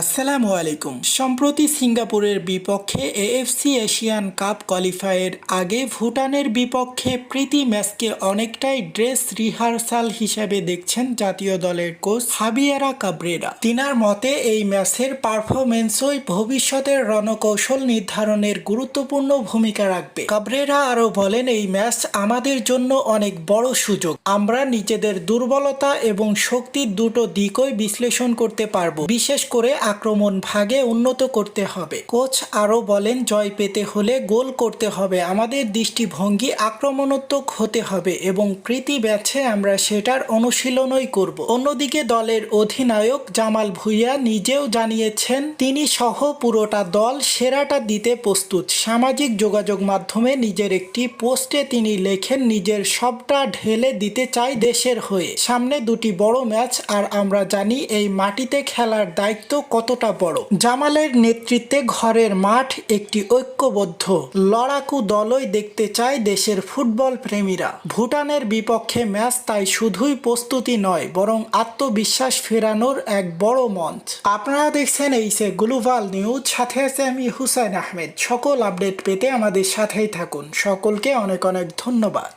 আসসালামু আলাইকুম। সম্প্রতি সিঙ্গাপুরের বিপক্ষে এএফসি এশিয়ান কাপ কোয়ালিফায়ারের আগে ভুটানের বিপক্ষে প্রীতি ম্যাচকে অনেকটাই ড্রেস রিহার্সাল হিসেবে দেখছেন জাতীয় দলের কোচ হাবিয়েরা কাবরেরা। তিনার মতে এই ম্যাচের পারফরমেন্সই ভবিষ্যতের রণকৌশল নির্ধারণের গুরুত্বপূর্ণ ভূমিকা রাখবে। কাবরেরা আরও বলেন, এই ম্যাচ আমাদের জন্য অনেক বড় সুযোগ। আমরা নিজেদের দুর্বলতা এবং শক্তির দুটো দিকই বিশ্লেষণ করতে পারবো, বিশেষ করে আক্রমণ ভাগে উন্নত করতে হবে। কোচ আরও বলেন, জয় পেতে হলে গোল করতে হবে, আমাদের দৃষ্টিভঙ্গি আক্রমণাত্মক হতে হবে এবং প্রীতি ম্যাচে আমরা সেটার অনুশীলনই করব। অন্যদিকে দলের অধিনায়ক জামাল ভুঁইয়া নিজেও জানিয়েছেন তিনি সহ পুরোটা দল সেরাটা দিতে প্রস্তুত। সামাজিক যোগাযোগ মাধ্যমে নিজের একটি পোস্টে তিনি লেখেন, নিজের সবটা ঢেলে দিতে চাই দেশের হয়ে। সামনে দুটি বড় ম্যাচ আর আমরা জানি এই মাটিতে খেলার দায়িত্ব কতটা বড়। জামালের নেতৃত্বে ঘরের মাঠ একটি ঐক্যবদ্ধ লড়াকু দলই দেখতে চায় দেশের ফুটবল প্রেমীরা। ভুটানের বিপক্ষে ম্যাচ তাই শুধুই প্রস্তুতি নয়, বরং আত্মবিশ্বাস ফেরানোর এক বড় মঞ্চ। আপনারা দেখছেন এইসে গ্লোবাল নিউজ, সাথে আছে আমি হুসাইন আহমেদ। সকল আপডেট পেতে আমাদের সাথেই থাকুন। সকলকে অনেক অনেক ধন্যবাদ।